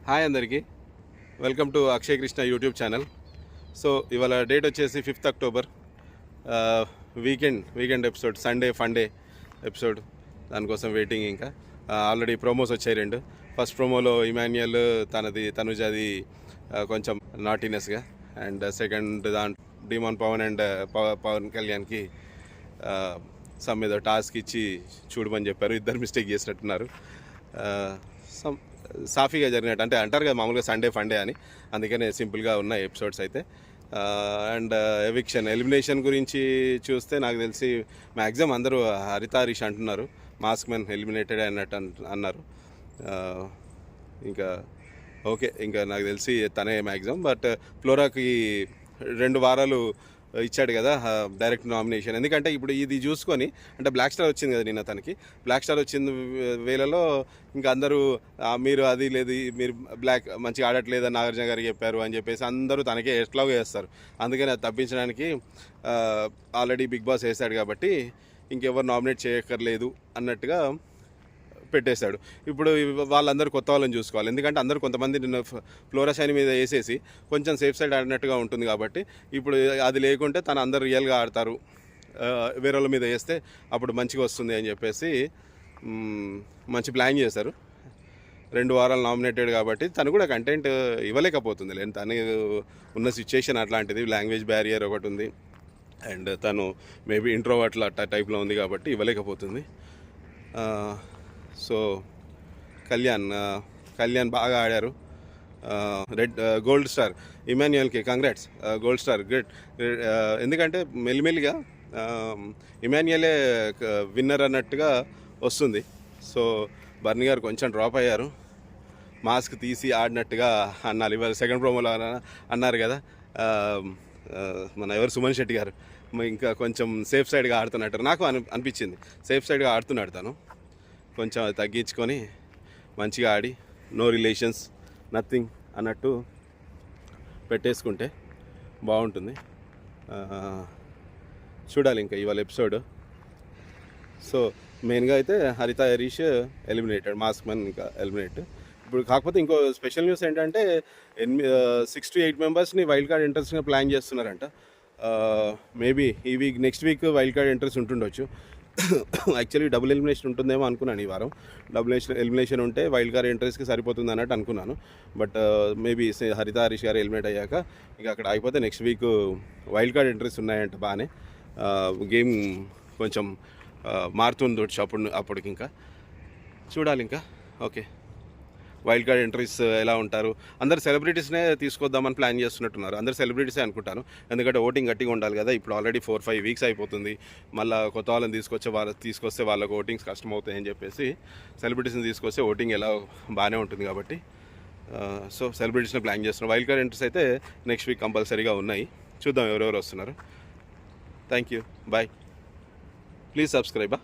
Hi అందరికీ, welcome to Akshay Krishna YouTube channel. So ఇవాళ date వచ్చేసి 5th October, weekend episode, Sunday Funday episode. దానికోసం waiting. ఇంకా ఆల్రెడీ ప్రోమోస్ వచ్చాయి రెండు. ఫస్ట్ ప్రోమోలో ఇమాన్యుయల్ తనుజాది కొంచెం నాటినెస్గా, and second Demon Pavan and Pavan కళ్యాణ్కి సమ్ మీద టాస్క్ ఇచ్చి చూడమని చెప్పారు. ఇద్దరు మిస్టేక్ చేసినట్టున్నారు. సాఫీగా జరిగినట్టు, అంటే అంటారు కదా మామూలుగా సండే ఫండే అని, అందుకనే సింపుల్గా ఉన్నాయి ఎపిసోడ్స్ అయితే. అండ్ ఎలిమినేషన్ గురించి చూస్తే నాకు తెలిసి మ్యాక్సిమం అందరూ హరిత అంటున్నారు. మాస్క్ మ్యాన్ ఎలిమినేటెడ్ అన్నట్టు అన్నారు. ఇంకా ఓకే, ఇంకా నాకు తెలిసి తనే మ్యాక్సిమం. బట్ ఫ్లోరాకి 2 వారాలు ఇచ్చాడు కదా డైరెక్ట్ నామినేషన్. ఎందుకంటే ఇప్పుడు ఇది చూసుకొని, అంటే బ్లాక్ స్టార్ వచ్చింది కదా నిన్న, తనకి బ్లాక్ స్టార్ వచ్చింది వేళలో ఇంకా అందరూ మీరు అది లేదు, మీరు బ్లాక్ మంచిగా ఆడట్లేదని నాగార్జున గారికి చెప్పారు అని చెప్పేసి అందరూ తనకే ఎట్లాగో వేస్తారు. అందుకని అది తప్పించడానికి ఆల్రెడీ బిగ్ బాస్ వేశాడు కాబట్టి ఇంకెవరు నామినేట్ చేయక్కర్లేదు అన్నట్టుగా పెట్టేశాడు. ఇప్పుడు వాళ్ళందరూ కొత్త వాళ్ళని చూసుకోవాలి. ఎందుకంటే అందరూ కొంతమంది ఫ్లోరా షైన్ మీద వేసేసి కొంచెం సేఫ్ సైడ్ ఆడినట్టుగా ఉంటుంది కాబట్టి ఇప్పుడు అది లేకుంటే తను అందరు రియల్గా ఆడతారు, వేరే వాళ్ళ మీద వేస్తే అప్పుడు మంచిగా వస్తుంది అని చెప్పేసి మంచి ప్లాన్ చేశారు. 2 వారాలు నామినేటెడ్ కాబట్టి తను కూడా కంటెంట్ ఇవ్వలేకపోతుంది. లేదు, తను ఉన్న సిచ్యుయేషన్ అట్లాంటిది, లాంగ్వేజ్ బ్యారియర్ ఒకటి ఉంది, అండ్ తను మేబీ ఇంట్రోవర్ట్ టైప్లో ఉంది కాబట్టి ఇవ్వలేకపోతుంది. సో కళ్యాణ్ బాగా ఆడారు. గోల్డ్ స్టార్ ఇమాన్యుయల్కి కంగ్రాట్స్, గోల్డ్ స్టార్ గ్రేట్. ఎందుకంటే మెల్లిమెల్లిగా ఇమాన్యుయలే విన్నర్ అన్నట్టుగా వస్తుంది. సో బర్నీ గారు కొంచెం డ్రాప్ అయ్యారు, మాస్క్ తీసి ఆడినట్టుగా అన్నారు. ఇవాళ సెకండ్ ప్రోమోలో అన్నారు కదా మన సుమన్ శెట్టి గారు, ఇంకా కొంచెం సేఫ్ సైడ్గా ఆడుతున్నట్టు నాకు అనిపించింది. సేఫ్ సైడ్గా ఆడుతున్నాడు తను, కొంచెం అది తగ్గించుకొని మంచిగా ఆడి నో రిలేషన్స్ నథింగ్ అన్నట్టు పెట్టేసుకుంటే బాగుంటుంది. చూడాలి ఇంకా ఇవాళ ఎపిసోడ్. సో మెయిన్గా అయితే హరీష్ ఎలిమినేటెడ్, మాస్క్ మ్యాన్ ఇంకా ఎలిమినేట్. ఇప్పుడు కాకపోతే ఇంకో స్పెషల్ న్యూస్ ఏంటంటే 6 to 8 మెంబర్స్ని వైల్డ్ కార్డ్ ఎంట్రీస్గా ప్లాన్ చేస్తున్నారంట. మేబీ ఈ week, next week wild card entries ఉంటుండొచ్చు. యాక్చువల్లీ డబుల్ ఎలిమినేషన్ ఉంటుందేమో అనుకున్నాను ఈ వారం. డబుల్ ఎలిమినేషన్ ఉంటే వైల్డ్ కార్డ్ ఎంట్రీస్కి సరిపోతుంది అన్నట్టు అనుకున్నాను. బట్ మేబీ హరీష్ గారు ఎలిమినేట్ అయ్యాక ఇక అక్కడ అయిపోతే next week wild card entries ఉన్నాయంట. బాగానే గేమ్ కొంచెం మారుతుంది అప్పటికి. ఇంకా చూడాలి ఇంకా. ఓకే, వైల్డ్ కార్డ్ ఎంట్రీస్ ఎలా ఉంటారు, అందరు సెలబ్రిటీస్నే తీసుకొద్దామని ప్లాన్ చేస్తున్నట్టున్నారు. అందరు సెలబ్రిటీసే అనుకుంటాను, ఎందుకంటే ఓటింగ్ గట్టిగా ఉండాలి కదా. ఇప్పుడు ఆల్రెడీ 4-5 వీక్స్ అయిపోతుంది. మళ్ళీ కొత్త వాళ్ళని తీసుకొస్తే వాళ్ళకు ఓటింగ్స్ కష్టమవుతాయని చెప్పేసి సెలబ్రిటీస్ని తీసుకొస్తే ఓటింగ్ ఎలా బాగానే ఉంటుంది కాబట్టి సో సెలబ్రిటీస్ని ప్లాన్ చేస్తున్నారు. వైల్డ్ కార్డ్ ఎంట్రీస్ అయితే నెక్స్ట్ వీక్ కంపల్సరీగా ఉన్నాయి. చూద్దాం ఎవరెవరు వస్తున్నారు. Thank you, bye. Please subscribe.